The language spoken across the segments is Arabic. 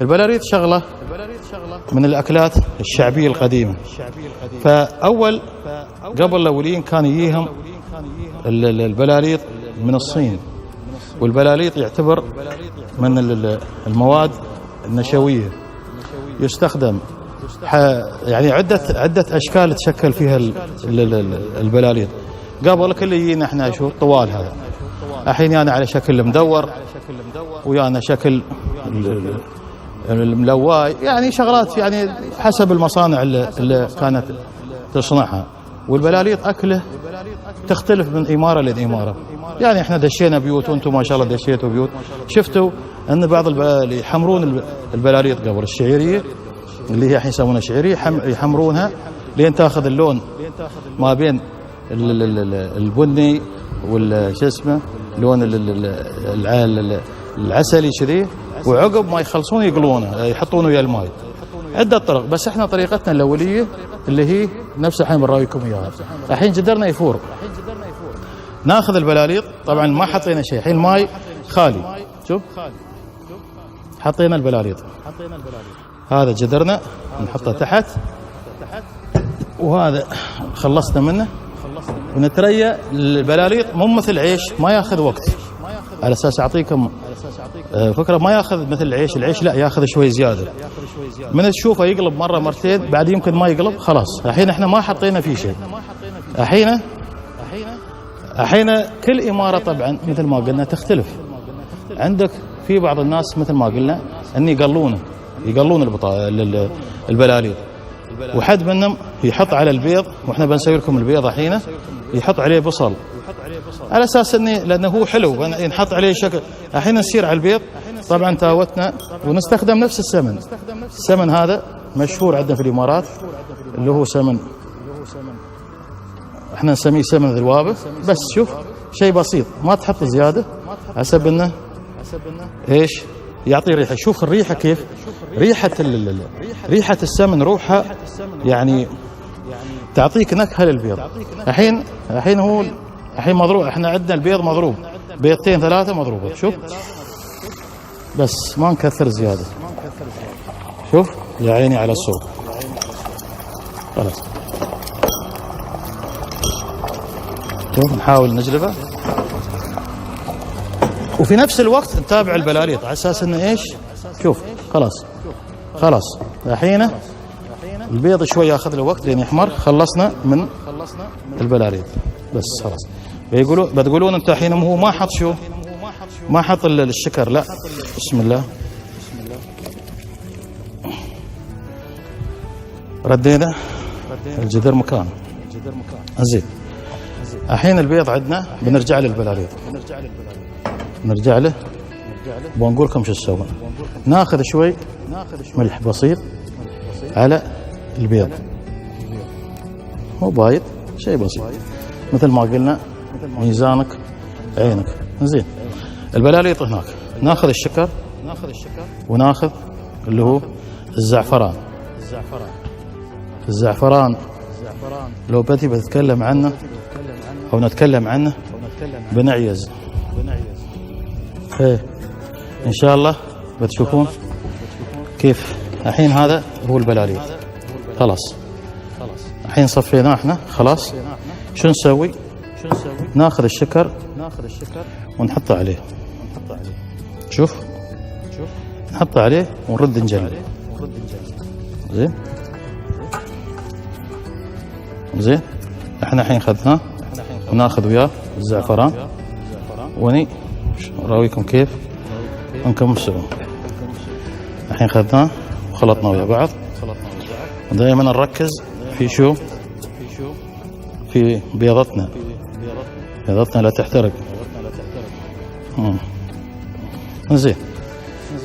البلاريط شغلة من الأكلات الشعبية القديمة. فأول قبل الأولين كان يجيهم البلاريط من الصين، والبلاريط يعتبر من المواد النشوية، يستخدم يعني عدة أشكال تشكل فيها البلاريط. قبل كل يجينا احنا شو طوال هذا، الحين يعني على شكل مدور، ويانا شكل الملواي، يعني شغلات يعني حسب المصانع اللي كانت تصنعها. والبلاليط أكله تختلف من إمارة لإمارة. يعني احنا دشينا بيوت، وانتم ما شاء الله دشيتوا بيوت، شفتوا ان بعض اللي يحمرون البلاليط قبل الشعيرية اللي هي الحين يسمونها شعيرية، يحمرونها لين تاخذ اللون ما بين البني والشو اسمه لون العسلي كذي، وعقب ما يخلصون يقلونه يحطونه ويا الماء. عدة طرق، بس احنا طريقتنا الأولية اللي هي نفس الحين بنراويكم اياها. الحين جدرنا يفور، ناخذ البلاليط، طبعا ما حطينا شيء، الحين الماء خالي، شوف حطينا البلاليط، هذا جدرنا نحطه تحت، وهذا خلصنا منه، ونتريا البلاليط مو مثل عيش، ما ياخذ وقت، على اساس اعطيكم فكره، ما ياخذ مثل العيش لا ياخذ شوي زياده. من تشوفه يقلب مره مرتين، بعد يمكن ما يقلب خلاص. الحين احنا ما حطينا فيه شيء. الحين كل اماره طبعا مثل ما قلنا تختلف. عندك في بعض الناس مثل ما قلنا ان يقلون البلاليط، وحد منهم يحط على البيض، واحنا بنسوي لكم البيض الحين، يحط عليه بصل على اساس لانه هو حلو ينحط عليه شكل. الحين نسير على البيض، طبعا تاوتنا ونستخدم نفس السمن. السمن هذا مشهور عندنا في الامارات، اللي هو سمن احنا نسميه سمن ذوابه. بس شوف شيء بسيط، ما تحط زياده، حسب انه ايش يعطي ريحه. شوف الريحه كيف، ريحه السمن روحها يعني تعطيك نكهه للبيض. الحين هو مضروب، احنا عندنا البيض مضروب بيضتين ثلاثه مضروبه، شوف بس ما نكثر زياده. شوف يا عيني على الصوت، خلاص شوف نحاول نجلبه، وفي نفس الوقت نتابع البلاليط على اساس انه ايش. شوف خلاص الحين البيض شوي ياخذ له وقت لين يحمر. خلصنا من البلاليط بس خلاص. بتقولون انت الحين هو ما حط شو، ما حط الشكر، لا بسم الله. ردينا الجدر مكان زين. الحين البيض عندنا بنرجع للبلاليط، نرجع له بنقول لكم شو نسوي. ناخذ شوي ملح بسيط على البيض، مو بايد، شيء بسيط مثل ما قلنا، ميزانك عينك. زين البلاليط هناك ناخذ الشكر، وناخذ اللي هو الزعفران لو بدي بتكلم عنه او نتكلم عنه بنعيز. ايه ان شاء الله بتشوفون كيف. الحين هذا هو البلاليط خلاص. الحين صفيناه احنا خلاص. شو نسوي؟ ناخذ الشكر ونحطه عليه. شوف نحطه عليه ونرد نجلب. زين احنا الحين اخذناه، وناخذ وياه الزعفران، وني راويكم كيف انكم تسوون. الحين اخذناه وخلطنا ويا بعض. دائما نركز في شو، في بيضتنا لا تحترق. زين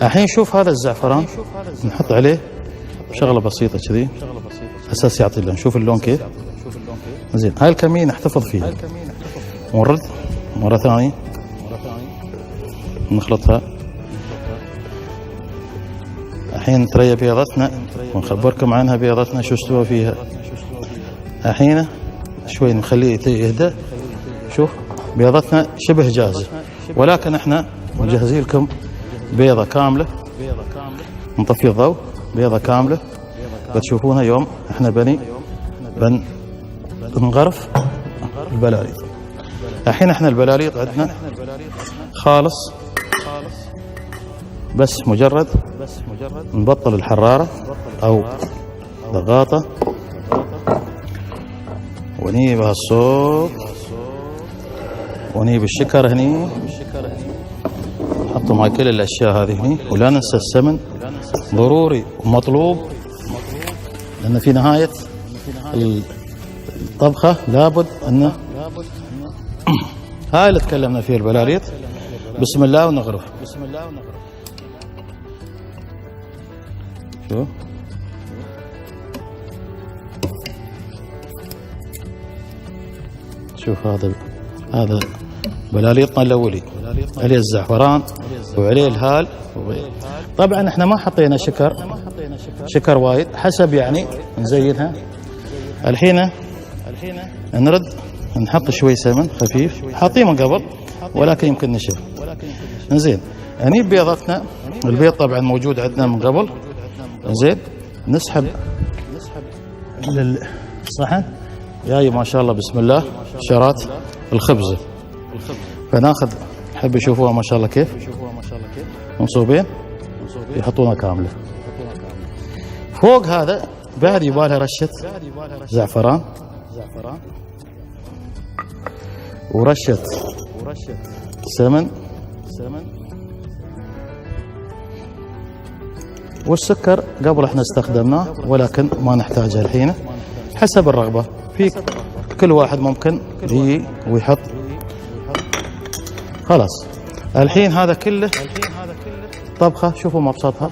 الحين شوف هذا الزعفران نحط عليه شغله بسيطه كذي اساس يعطي اللون. شوف اللون كيف. زين هاي الكمية نحتفظ فيها، ونرد مرة ثانية نخلطها. الحين تريا بيضتنا ونخبركم عنها. بيضتنا شو استوى فيها. الحين شوي نخليه يهدى. شوف بيضتنا شبه جاهزة، ولكن احنا مجهزين لكم بيضة كاملة نطفي الضوء، بيضة كاملة بتشوفونها يوم احنا بنغرف البلاليط. الحين احنا البلاليط عندنا خالص، بس مجرد نبطل الحرارة او ضغاطة ونجيب هالصوب ونجيب الشكر هني، نحطهم هاي كل الاشياء هذه هني. ولا ننسى السمن ضروري ومطلوب، لان في نهاية الطبخة لابد انه هاي اللي تكلمنا فيه البلاليط. بسم الله ونغرف. شوف هذا بلاليطنا الاولي، عليه الزعفران وعليه الهال. طبعا احنا ما حطينا شكر وايد، حسب يعني نزينها. الحين نرد نحط شوي سمن خفيف، حاطيه من قبل ولكن يمكن نشف. زين، هني بيضتنا، البيض طبعا موجود عندنا من قبل. زين، نسحب للصحن جاي ما شاء الله بسم الله شرات الخبزة. فناخذ، حب يشوفوها ما شاء الله كيف منصوبين، يحطونها كاملة. فوق هذا بعد يبالها رشة زعفران ورشة سمن والسكر قبل احنا استخدمناه ولكن ما نحتاجه الحين، حسب الرغبة. في كل واحد ممكن يجي ويحط. خلاص الحين هذا كله طبخة، شوفوا مبسطها.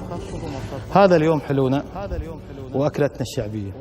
هذا اليوم حلونا وأكلتنا الشعبية.